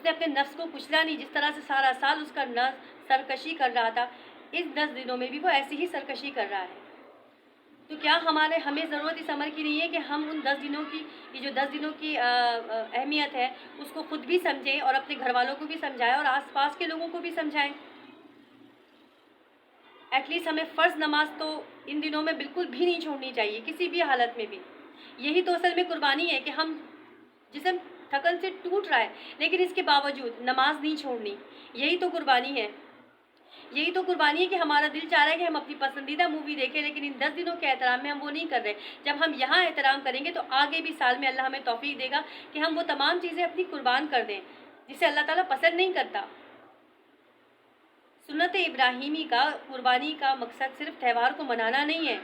اس نے اپنے نفس کو کچلا نہیں. جس طرح سے سارا سال اس کا نفس سرکشی کر رہا تھا, اس 10 دنوں میں بھی وہ ایسی ہی سرکشی کر رہا ہے. تو کیا ہمیں ضرورت اس عمر کی نہیں ہے کہ ہم ان 10 دنوں کی, یہ جو 10 دنوں کی اہمیت ہے اس کو خود بھی سمجھیں اور اپنے گھر والوں کو بھی سمجھائیں اور آس پاس کے لوگوں کو بھی سمجھائیں. ایٹ لیسٹ ہمیں فرض نماز تو ان دنوں میں بالکل بھی نہیں چھوڑنی چاہیے, کسی بھی حالت میں بھی. یہی تو اصل میں قربانی ہے کہ ہم جسم تھکن سے ٹوٹ رہا ہے لیکن اس کے باوجود نماز نہیں چھوڑنی. یہی تو قربانی ہے. یہی تو قربانی ہے کہ ہمارا دل چاہ رہا ہے کہ ہم اپنی پسندیدہ مووی دیکھیں لیکن ان 10 دنوں کے احترام میں ہم وہ نہیں کر رہے. جب ہم یہاں احترام کریں گے تو آگے بھی سال میں اللہ ہمیں توفیق دے گا کہ ہم وہ تمام چیزیں اپنی قربان کر دیں جسے اللہ تعالیٰ پسند نہیں کرتا. سنت ابراہیمی کا قربانی کا مقصد صرف تہوار کو منانا نہیں ہے,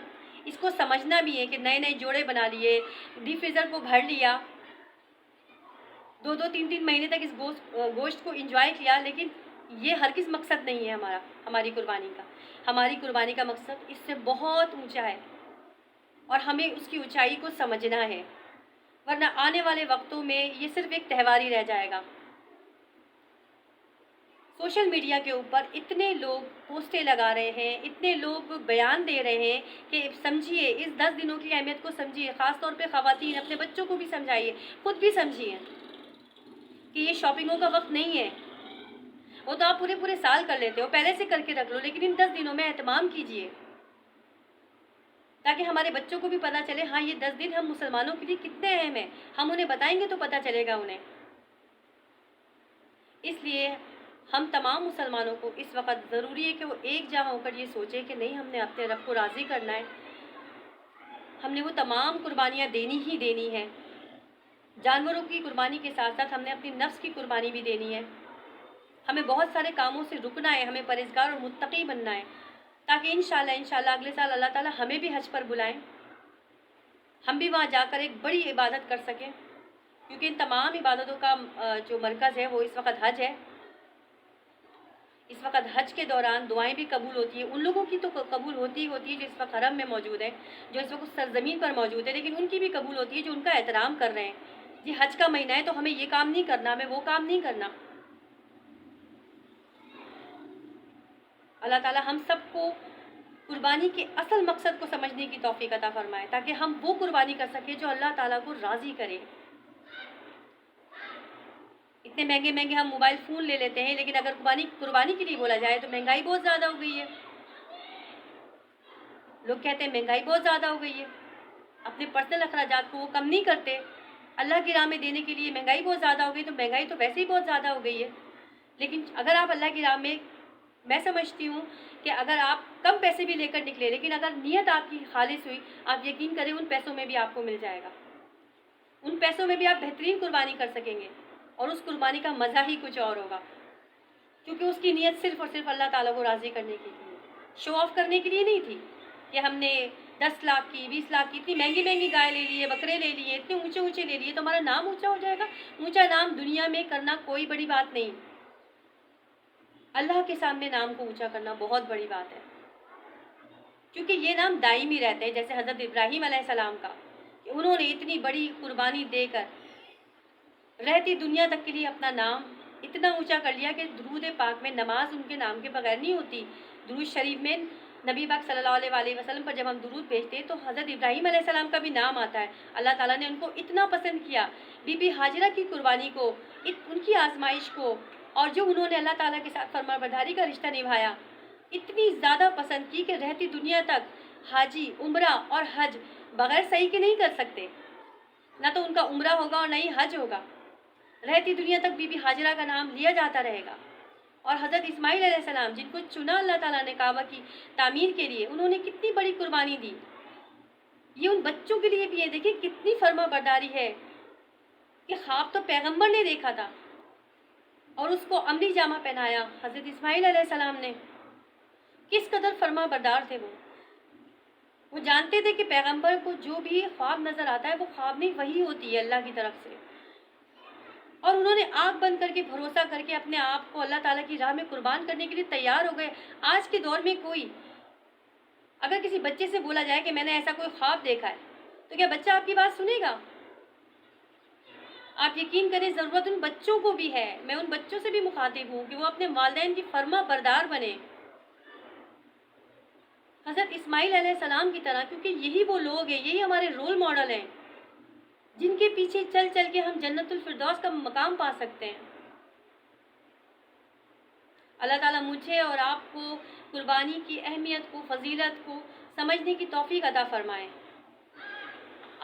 اس کو سمجھنا بھی ہے کہ نئے نئے جوڑے بنا لیے, ڈیپ فریزر کو بھر لیا, 2-3 مہینے تک اس گوشت کو انجوائے کیا, لیکن یہ ہرگز مقصد نہیں ہے ہماری قربانی کا. ہماری قربانی کا مقصد اس سے بہت اونچا ہے اور ہمیں اس کی اونچائی کو سمجھنا ہے, ورنہ آنے والے وقتوں میں یہ صرف ایک تہوار ہی رہ جائے گا. سوشل میڈیا کے اوپر اتنے لوگ پوسٹیں لگا رہے ہیں, اتنے لوگ بیان دے رہے ہیں کہ سمجھیے, اس 10 دنوں کی اہمیت کو سمجھیے. خاص طور پہ خواتین اپنے بچوں کو بھی سمجھائیے, خود بھی سمجھیے کہ یہ شاپنگوں کا وقت نہیں ہے. وہ تو آپ پورے سال کر لیتے ہو, پہلے سے کر کے رکھ لو, لیکن ان 10 دنوں میں اہتمام کیجیے تاکہ ہمارے بچوں کو بھی پتہ چلے ہاں یہ 10 دن ہم مسلمانوں کے لیے کتنے اہم ہیں. ہم انہیں بتائیں گے تو پتہ چلے گا انہیں. اس لیے ہم تمام مسلمانوں کو اس وقت ضروری ہے کہ وہ ایک جہاں ہو کر یہ سوچیں کہ نہیں, ہم نے اپنے رب کو راضی کرنا ہے, ہم نے وہ تمام قربانیاں دینی ہی دینی ہیں. جانوروں کی قربانی کے ساتھ ساتھ ہم نے اپنی نفس کی قربانی بھی دینی ہے. ہمیں بہت سارے کاموں سے رکنا ہے, ہمیں پرہیزگار اور متقی بننا ہے تاکہ انشاءاللہ اگلے سال اللہ تعالیٰ ہمیں بھی حج پر بلائیں, ہم بھی وہاں جا کر ایک بڑی عبادت کر سکیں, کیونکہ ان تمام عبادتوں کا جو مرکز ہے وہ اس وقت حج ہے. اس وقت حج کے دوران دعائیں بھی قبول ہوتی ہیں. ان لوگوں کی تو قبول ہوتی ہی ہوتی ہے جو اس وقت حرم میں موجود ہیں, جو اس وقت سرزمین پر موجود ہے, لیکن ان کی بھی قبول ہوتی ہے جو ان کا احترام کر رہے ہیں. یہ حج کا مہینہ ہے تو ہمیں یہ کام نہیں کرنا, ہمیں وہ کام نہیں کرنا. اللہ تعالیٰ ہم سب کو قربانی کے اصل مقصد کو سمجھنے کی توفیق عطا فرمائے تاکہ ہم وہ قربانی کر سکیں جو اللہ تعالیٰ کو راضی کرے. اتنے مہنگے ہم موبائل فون لے لیتے ہیں, لیکن اگر قربانی کے لیے بولا جائے تو مہنگائی بہت زیادہ ہو گئی ہے. لوگ کہتے ہیں مہنگائی بہت زیادہ ہو گئی ہے, اپنے پرسنل اخراجات کو وہ کم نہیں کرتے. اللہ کی راہ میں دینے کے لیے مہنگائی بہت زیادہ ہو گئی, تو مہنگائی تو ویسے ہی بہت زیادہ ہو گئی ہے. لیکن اگر آپ اللہ کی راہ میں سمجھتی ہوں کہ اگر آپ کم پیسے بھی لے کر نکلے, لیکن اگر نیت آپ کی خالص ہوئی, آپ یقین کریں ان پیسوں میں بھی آپ کو مل جائے گا. ان پیسوں میں بھی آپ بہترین قربانی کر سکیں گے, اور اس قربانی کا مزہ ہی کچھ اور ہوگا, کیونکہ اس کی نیت صرف اور صرف اللہ تعالیٰ کو راضی کرنے کی تھی, شو آف کرنے کے لیے نہیں تھی کہ ہم نے 10 لاکھ کی 20 لاکھ کی اتنی مہنگی گائے لے لیے, بکرے لے لیے, اتنے اونچے لے لیے تو ہمارا نام اونچا ہو جائے گا. اونچا نام دنیا میں کرنا کوئی بڑی بات نہیں, اللہ کے سامنے نام کو اونچا کرنا بہت بڑی بات ہے, کیونکہ یہ نام دائمی رہتے ہیں. جیسے حضرت ابراہیم علیہ السلام کا, کہ انہوں نے اتنی بڑی قربانی دے کر رہتی دنیا تک کے لیے اپنا نام اتنا اونچا کر لیا کہ درود پاک میں نماز ان کے نام کے بغیر نہیں ہوتی. درود شریف میں نبی پاک صلی اللہ علیہ وسلم پر جب ہم درود بھیجتے ہیں تو حضرت ابراہیم علیہ السلام کا بھی نام آتا ہے. اللہ تعالیٰ نے ان کو اتنا پسند کیا, بی بی ہاجرہ کی قربانی کو, ان کی آزمائش کو, اور جو انہوں نے اللہ تعالیٰ کے ساتھ فرمانبرداری کا رشتہ نبھایا, اتنی زیادہ پسند کی کہ رہتی دنیا تک حاجی عمرہ اور حج بغیر صحیح کے نہیں کر سکتے. نہ تو ان کا عمرہ ہوگا اور نہ ہی حج ہوگا. رہتی دنیا تک بی بی ہاجرہ کا نام لیا جاتا رہے گا. اور حضرت اسماعیل علیہ السلام, جن کو چنا اللہ تعالیٰ نے کعبہ کی تعمیر کے لیے, انہوں نے کتنی بڑی قربانی دی. یہ ان بچوں کے لیے بھی ہے. دیکھیں کتنی فرما برداری ہے کہ خواب تو پیغمبر نے دیکھا تھا اور اس کو عملی جامہ پہنایا حضرت اسماعیل علیہ السلام نے. کس قدر فرما بردار تھے وہ جانتے تھے کہ پیغمبر کو جو بھی خواب نظر آتا ہے وہ خواب نہیں, وحی ہوتی ہے اللہ کی طرف سے. اور انہوں نے آنکھ بند کر کے بھروسہ کر کے اپنے آپ کو اللہ تعالیٰ کی راہ میں قربان کرنے کے لیے تیار ہو گئے. آج کے دور میں کوئی اگر کسی بچے سے بولا جائے کہ میں نے ایسا کوئی خواب دیکھا ہے, تو کیا بچہ آپ کی بات سنے گا؟ آپ یقین کریں ضرورت ان بچوں کو بھی ہے، میں ان بچوں سے بھی مخاطب ہوں کہ وہ اپنے والدین کی فرما بردار بنیں حضرت اسماعیل علیہ السلام کی طرح، کیونکہ یہی وہ لوگ ہیں، یہی ہمارے رول ماڈل ہیں جن کے پیچھے چل چل کے ہم جنت الفردوس کا مقام پا سکتے ہیں۔ اللہ تعالیٰ مجھے اور آپ کو قربانی کی اہمیت کو، فضیلت کو سمجھنے کی توفیق عطا فرمائے۔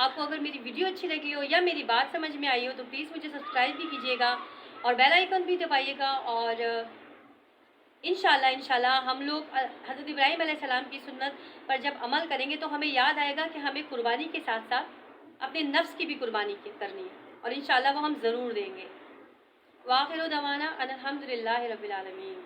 آپ کو اگر میری ویڈیو اچھی لگی ہو یا میری بات سمجھ میں آئی ہو تو پلیز مجھے سبسکرائب بھی کیجیے گا اور بیل آئیکن بھی دبائیے گا، اور انشاءاللہ ہم لوگ حضرت ابراہیم علیہ السلام کی سنت پر جب عمل کریں گے تو ہمیں یاد آئے گا کہ ہمیں قربانی کے ساتھ ساتھ اپنے نفس کی بھی قربانی کرنی ہے، اور انشاءاللہ وہ ہم ضرور دیں گے۔ وآخر دعوانا ان الحمد للہ رب العالمین۔